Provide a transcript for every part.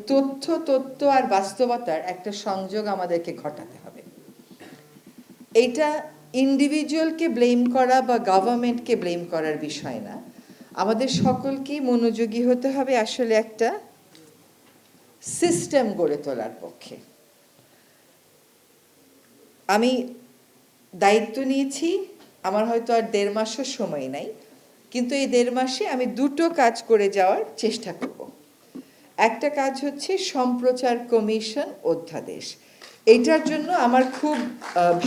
তথ্য আর বাস্তবতার একটা সংযোগ আমাদেরকে ঘটাতে হবে। এইটা ইন্ডিভিজুয়ালকে ব্লেম করা বা গভর্নমেন্টকে ব্লেম করার বিষয় না, আমাদের সকলকেই মনোযোগী হতে হবে আসলে একটা সিস্টেম গড়ে তোলার পক্ষে। আমি দায়িত্ব নিয়েছি, আমার হয়তো আর 1.5 মাসও সময় নাই, কিন্তু এই 1.5 মাসে আমি দুটো কাজ করে যাওয়ার চেষ্টা করব। একটা কাজ হচ্ছে সম্প্রচার কমিশন অধ্যাদেশ। এইটার জন্য আমার খুব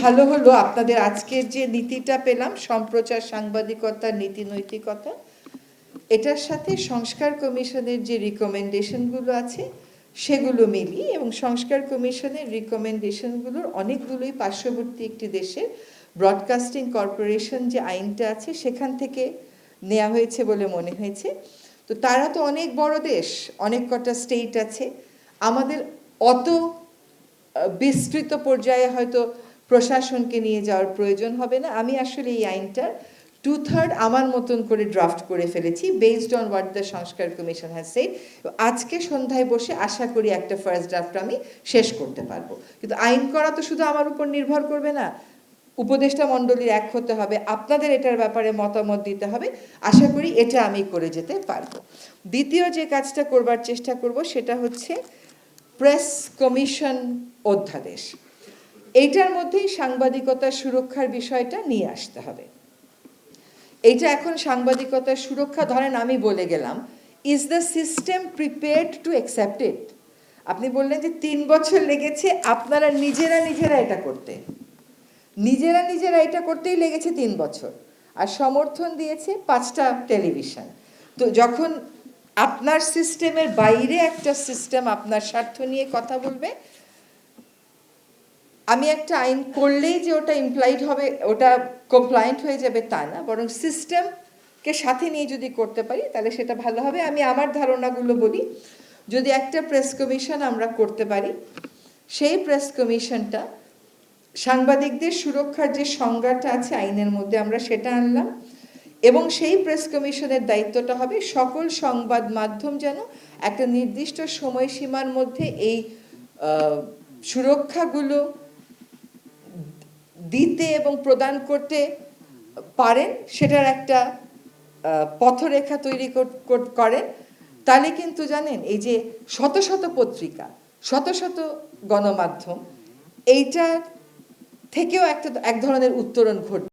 ভালো হলো আপনাদের আজকের যে নীতিটা পেলাম, সম্প্রচার সাংবাদিকতার নীতি নৈতিকতা, এটার সাথে সংস্কার কমিশনের যে রিকমেন্ডেশনগুলো আছে সেগুলো মিলিয়ে, এবং সংস্কার কমিশনের রিকমেন্ডেশনগুলোর অনেকগুলোই পার্শ্ববর্তী একটি দেশের ব্রডকাস্টিং কর্পোরেশন যে আইনটা আছে সেখান থেকে নেওয়া হয়েছে বলে মনে হয়েছে। তো তারা তো অনেক বড় দেশ, অনেক কটা স্টেট আছে, আমাদের অত বিস্তৃত পর্যায়ে হয়তো প্রশাসনকে নিয়ে যাওয়ার প্রয়োজন হবে না। আমি আসলে এই আইনটার 2/3 আমার মতন করে ড্রাফট করে ফেলেছি বেসড অন হোয়াট দ্য সংস্কার কমিশন হ্যাজ সেড। আজকে সন্ধ্যায় বসে আশা করি একটা ফার্স্ট ড্রাফট আমি শেষ করতে পারবো। কিন্তু আইন করা তো শুধু আমার উপর নির্ভর করবে না, উপদেষ্টা মণ্ডলীর এক হতে হবে, আপনাদের এটার ব্যাপারে মতামত দিতে হবে। আশা করি এটা আমি করে যেতে পারবো। দ্বিতীয় যে কাজটা করবার চেষ্টা করব সেটা হচ্ছে প্রেস কমিশন অধ্যাদেশ। এইটার মধ্যেই সাংবাদিকতার সুরক্ষার বিষয়টা নিয়ে আসতে হবে। এইটা এখন সাংবাদিকতার সুরক্ষা, ধরেন আমি বলে গেলাম, is the system prepared to accept it? আপনি বললেন যে 3 বছর লেগেছে আপনারা নিজেরা এটা করতে, নিজেরা এটা করতেই লেগেছে 3 বছর, আর সমর্থন দিয়েছে 5টা টেলিভিশন। তো যখন আপনার সিস্টেমের বাইরে একটা সিস্টেম আপনার স্বার্থ নিয়ে কথা বলবে, আমি একটা আইন করলেই যে ওটা ইমপ্লাইড হবে, ওটা কমপ্লায়েন্ট হয়ে যাবে তা না, বরং সিস্টেমকে সাথে নিয়ে যদি করতে পারি তাহলে সেটা ভালো হবে। আমি আমার ধারণাগুলো বলি। যদি একটা প্রেস কমিশন আমরা করতে পারি, সেই প্রেস কমিশনটা সাংবাদিকদের সুরক্ষার যে সংজ্ঞাটা আছে আইনের মধ্যে আমরা সেটা আনলাম, এবং সেই প্রেস কমিশনের দায়িত্বটা হবে সকল সংবাদ মাধ্যম যেন একটা নির্দিষ্ট সময়সীমার মধ্যে এই সুরক্ষাগুলো দিতে এবং প্রদান করতে পারেন, সেটার একটা পথরেখা তৈরি করেন। তাহলে কিন্তু জানেন, এই যে শত শত পত্রিকা, শত শত গণমাধ্যম, এইটার থেকেও এক ধরনের উত্তরণ ঘটবে।